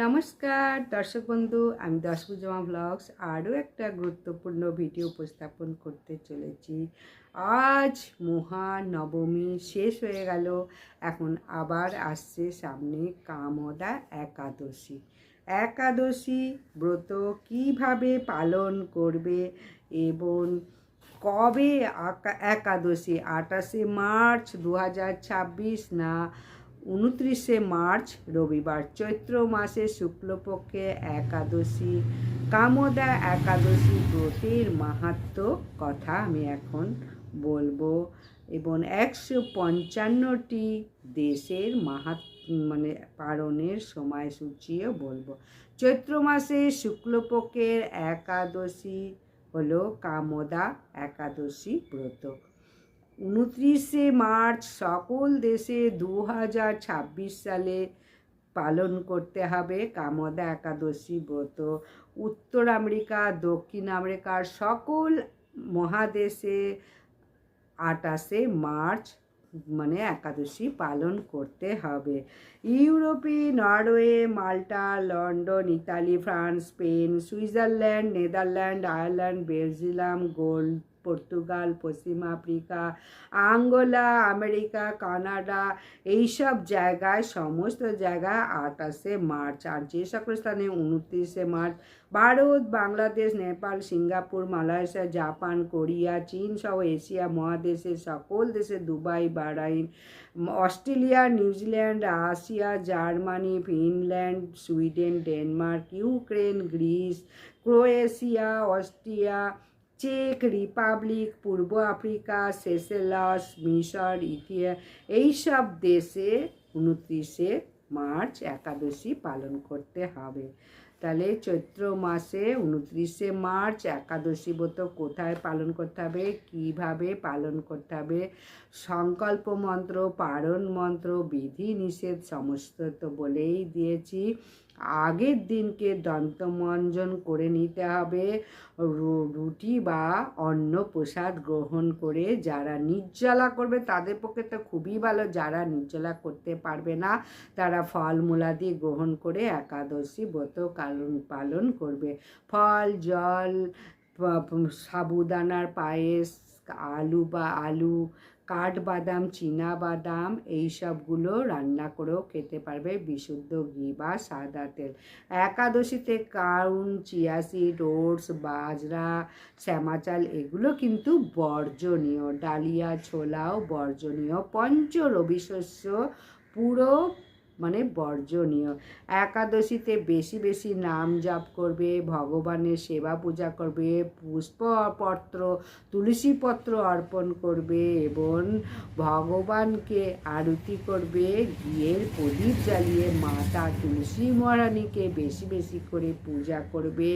নমস্কার দর্শক বন্ধু, আমি দশভুজমা ব্লগস আরও একটা গুরুত্বপূর্ণ ভিডিও উপস্থাপন করতে চলেছি। আজ মহানবমী শেষ হয়ে গেল, এখন আবার আসছে সামনে কামদা একাদশী। একাদশী ব্রত কিভাবে পালন করবে এবং কবে একাদশী, 28 মার্চ 2026 না 29 মার্চ রবিবার, চৈত্র মাসের শুক্লপক্ষে একাদশী কামদা একাদশী ব্রতের মাহাত্ম্য কথা আমি এখন বলবো এবং 155টি দেশের মানে পালনের সময়সূচিও বলবো। চৈত্র মাসে শুক্লপক্ষের একাদশী হলো কামদা একাদশী ব্রত। 29 মার্চ সকল দেশে 2026 সালে পালন করতে হবে কামদা একাদশী ব্রত। উত্তর আমেরিকা, দক্ষিণ আমেরিকার সকল মহাদেশে 28 মার্চ মানে একাদশী পালন করতে হবে। ইউরোপে Norway, Malta, London, Italy, France, Spain, Switzerland, Netherland, Ireland, Belgium, Portugal, পশ্চিম আফ্রিকা, আঙ্গোলা, আমেরিকা, কানাডা, এইসব জায়গায় সমস্ত জায়গায় 28 মার্চ, আর যে সকল স্থানে 29 March. Bharat, Bangladesh, Nepal, Singapore, Malaysia, Japan, Korea, চীন সহ এশিয়া মহাদেশের সকল দেশে, Dubai, Bahrain, Australia, New Zealand, Russia, Germany, Finland, Sweden, Denmark, Ukraine, Greece, Croatia, Austria, চেক রিপাবলিক, পূর্ব আফ্রিকা, সেশেলস, মিশর, ইথিওপিয়া, এইসব দেশে 29 মার্চ একাদশী পালন করতে হবে। তাহলে চৈত্র মাসে 29 মার্চ একাদশী ব্রত কোথায় পালন করতে হবে, কিভাবে পালন করতে হবে, সংকল্প মন্ত্র, পারণ মন্ত্র, বিধি নিষেধ সমস্ত তো বলেই দিয়েছি। আগের দিনকে দন্তমঞ্জন করে নিতে হবে, রুটি বা অন্ন প্রসাদ গ্রহণ করে। যারা নির্জলা করবে তাদের পক্ষে তো খুবই ভালো, যারা নির্জলা করতে পারবে না তারা ফলমূলাদি গ্রহণ করে একাদশী ব্রত পালন করবে। ফল, জল, সাবুদানার পায়েস, আলু, কাঠবাদাম, বাদাম এইসবগুলো রান্না করেও খেতে পারবে, বিশুদ্ধ ঘি বা সাদা তেল। একাদশীতে কাউন, চিয়া সিড, ওটস, বাজরা, শ্যামা চাল এগুলো কিন্তু বর্জনীয়। ডালিয়া, ছোলাও বর্জনীয়। পঞ্চ রবি শস্য পুরো বর্জনীয়। একাদশীতে বেশি বেশি নাম জপ করবে, ভগবানের সেবা পূজা করবে, পুষ্পপত্র, তুলসী পত্র অর্পণ করবে এবং ভগবানকে আরতি করবে। ঘিয়ের প্রদীপ জ্বালিয়ে মাতা তুলসী মহারানীকে বেশি বেশি করে পূজা করবে,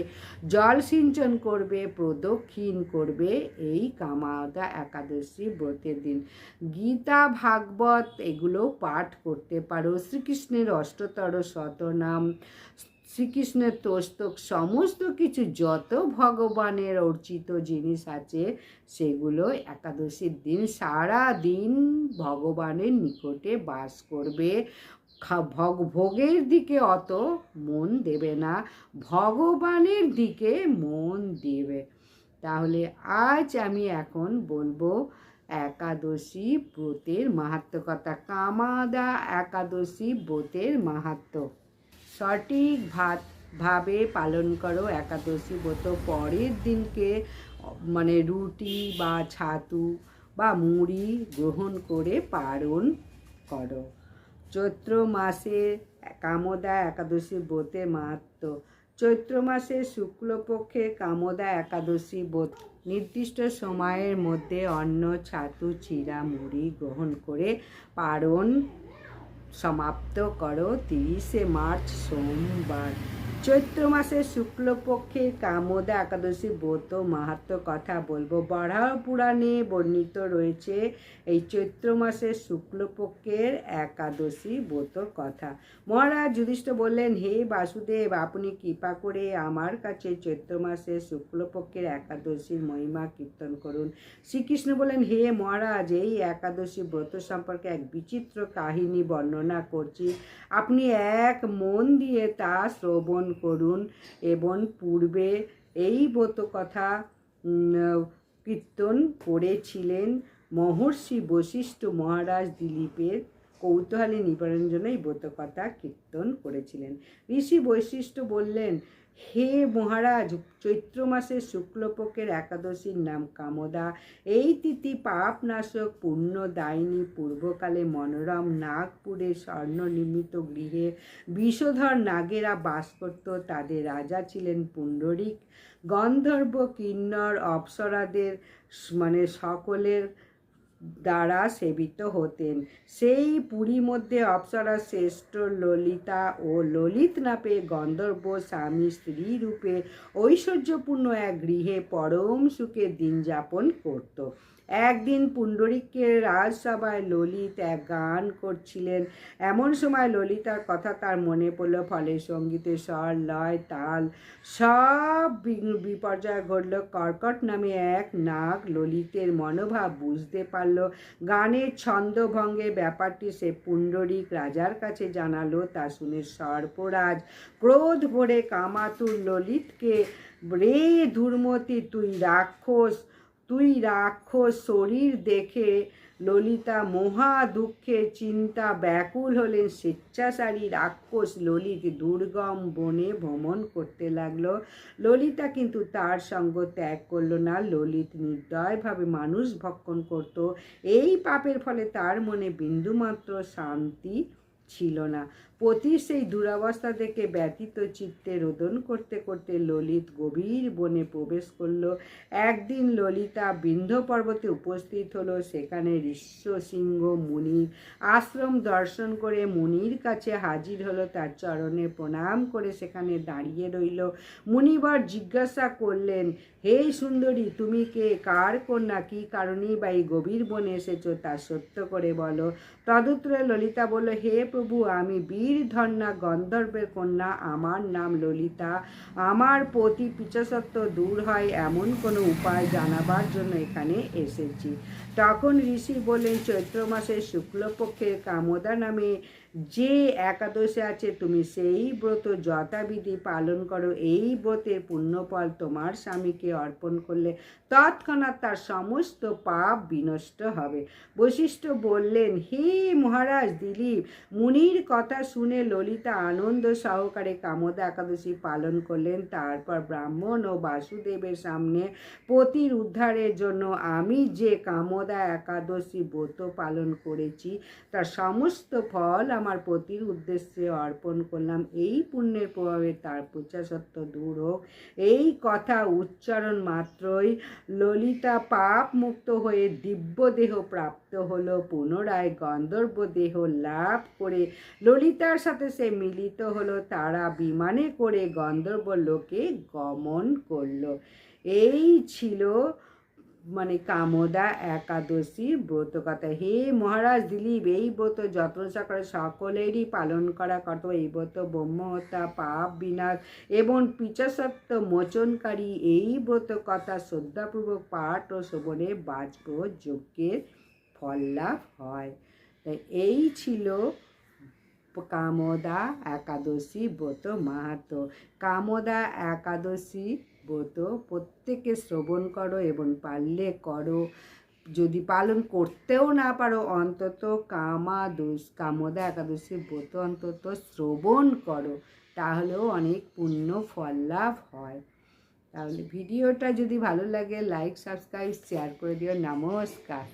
জল সিঞ্চন করবে, প্রদক্ষিণ করবে এই কামদা একাদশী ব্রতের দিন। গীতা, ভাগবত এগুলো পাঠ করতে পারো। শ্রীকৃষ্ণের অষ্টতর শতনাম, শ্রীকৃষ্ণের তোস্তক, সমস্ত কিছু যত ভগবানের অর্চিত জিনিস আছে সেগুলো একাদশীর দিন সারা দিন ভগবানের নিকটে বাস করবে। ভোগের দিকে অত মন দেবে না, ভগবানের দিকে মন দেবে। তাহলে আজ আমি এখন বলবো একাদশী ব্রতের মাহাত্ম্য কথা। কামদা একাদশী ব্রতের মাহাত্ম্য সঠিকভাবে পালন করো একাদশী ব্রত। পরের দিনকে রুটি বা ছাতু বা মুড়ি গ্রহণ করে পালন করো। চৈত্র মাসে কামদা একাদশী ব্রতের মাহাত্ম্য। চৈত্র মাসে শুক্লপক্ষে কামদা একাদশী ব্রত নির্দিষ্ট সময়ের মধ্যে অন্ন, ছাতু, চিড়া, মুড়ি গ্রহণ করে পালন সমাপ্ত করো। 30 মার্চ সোমবার চৈত্র মাসের শুক্লপক্ষের কামোদা একাদশী ব্রত মাহাত্ম্য কথা বলবো। বরাহ পুরাণে বর্ণিত রয়েছে এই চৈত্র মাসের শুক্লপক্ষের একাদশী ব্রত কথা। মহারাজ যুধিষ্ঠির বললেন, হে বাসুদেব, আপনি কৃপা করে আমার কাছে চৈত্র মাসের শুক্লপক্ষের একাদশীর মহিমা কীর্তন করুন। শ্রীকৃষ্ণ বললেন, হে মহারাজ, এই একাদশী ব্রত সম্পর্কে এক বিচিত্র কাহিনী বর্ণনা করছি, আপনি এক মন দিয়ে তা শ্রবণ করুন। এবং পূর্বে এই ব্রত কথা কীর্তন করেছিলেন মহর্ষি বশিষ্ঠ মহারাজ দিলীপের কৌতূহলী নিবারণের জন্য এই ব্রত কথা কীর্তন করেছিলেন। ঋষি বৈশিষ্ট্য বললেন, হে মহারাজ, চৈত্র মাসের শুক্লপক্ষের একাদশীর নাম কামদা। এই তিথি পাপনাশক পুণ্যদায়িনী। পূর্বকালে মনোরম নাগপুরে স্বর্ণ নির্মিত গৃহে বিষধর নাগেরা বাস করত। তাদের রাজা ছিলেন পুণ্ডরিক। গন্ধর্ব, কিন্নর, অপ্সরাদের সকলের দ্বারা সেবিত হতেন। সেই পুরী মধ্যে অপ্সরা শ্রেষ্ঠ ললিতা ও ললিত নামে গন্ধর্ব স্বামী স্ত্রী রূপে ঐশ্বর্যপূর্ণ এক গৃহে পরম সুখে দিন যাপন করত। একদিন পুণ্ডরিকের রাজসভায় ললিত এক গান করছিলেন। এমন সময় ললিতার কথা তার মনে পড়ল। ফলে সঙ্গীতের স্বর, লয়, তাল সব বিপর্যয় ঘটল। কর্কট নামে এক নাগ ললিতের মনোভাব বুঝতে পারল। গানের ছন্দভঙ্গের ব্যাপারটি সে পুণ্ডরিক রাজার কাছে জানালো। তা শুনে সর্পরাজ ক্রোধ ভরে কামাতুর ললিতকে, রে দুর্মতি, তুই রাক্ষস শরীর দেখে ললিতা মহা দুঃখে চিন্তা ব্যাকুল হলেন। স্বেচ্ছাচারী রাক্ষস ললিত দুর্গম বনে ভ্রমণ করতে লাগলো। ললিতা কিন্তু তার সঙ্গ ত্যাগ করল না। ললিত নির্দয়ভাবে মানুষ ভক্ষণ করত। এই পাপের ফলে তার মনে বিন্দুমাত্র শান্তি ছিল না। পতির সেই দুরবস্থা দেখে ব্যথিত চিত্তে রোদন করতে করতে ললিত গভীর বনে প্রবেশ করল। একদিন ললিতা বিন্ধ্য পর্বতে উপস্থিত হলো। সেখানে ঋষ্যশৃঙ্গ মুনির আশ্রম দর্শন করে মুনির কাছে হাজির হলো। তার চরণে প্রণাম করে সেখানে দাঁড়িয়ে রইল। মুনিবর জিজ্ঞাসা করলেন, হে সুন্দরী, তুমি কে, কার কন্যা, কী কারণেই বা এই গভীর বনে এসেছো, তা সত্য করে বলো। তদুত্তরে ললিতা বলল, হে প্রভু, আমি বীরধন্যা গন্ধর্বের কন্যা। আমার নাম ললিতা। আমার পতি পিচাসত্ব দূর হয় এমন কোনো উপায় জানাবার জন্য এখানে এসেছি। তখন ঋষি বললেন, চৈত্র মাসের শুক্লপক্ষের কামদা নামে যে একাদশী আছে, তুমি সেই ব্রত যথাবিধি পালন করো। এই ব্রতের পুণ্যফল তোমার স্বামীকে অর্পণ করলে তৎক্ষণাৎ তার সমস্ত পাপ বিনষ্ট হবে। বশিষ্ঠ বললেন, হে মহারাজ দিলীপ, মুনির কথা শুনে ললিতা আনন্দ সহকারে কামদা একাদশী পালন করলেন। তারপর ব্রাহ্মণ ও বাসুদেবের সামনে পতির উদ্ধারের জন্য আমি যে কামদা একাদশী ব্রত পালন করেছি তার সমস্ত ফল আমার পতির উদ্দেশ্যে অর্পণ করলাম। এই পুণ্যের প্রভাবে তার পূজাসত্ব দূর হোক। এই কথা উচ্চারণ মাত্রই ললিতা পাপ মুক্ত হয়ে দিব্য দেহ প্রাপ্ত হলো। পুনরায় গন্ধর্ব দেহ লাভ করে ললিতার সাথে সে মিলিত হলো। তারা বিমানে করে গন্ধর্ব লোকে গমন করলো। এই ছিল কামদা একাদশী ব্রত কথা। হে মহারাজ দিলীপ, এই ব্রত যত্ন সহকারে সকলেরই পালন করা কর্তব্য। এই ব্রত ব্রহ্মহত্যা, পাপ বিনাশ এবং পিচাসত্ব মোচনকারী। এই ব্রত কথা শ্রদ্ধাপূর্বক পাঠ ও শ্রবণে বাজপ যজ্ঞের ফল লাভ হয়। তাই এই ছিল কামদা একাদশী ব্রত মাহাত্ম্য। কামদা একাদশী ব্রত প্রত্যেকে শ্রবণ করো এবং পারলে করো। যদি পালন করতেও না পারো, অন্তত কামদা একাদশী ব্রত অন্তত শ্রবণ করো, তাহলেও অনেক পুণ্য ফল লাভ হয়। তাহলে ভিডিওটা যদি ভালো লাগে লাইক, সাবস্ক্রাইব, শেয়ার করে দিও। নমস্কার।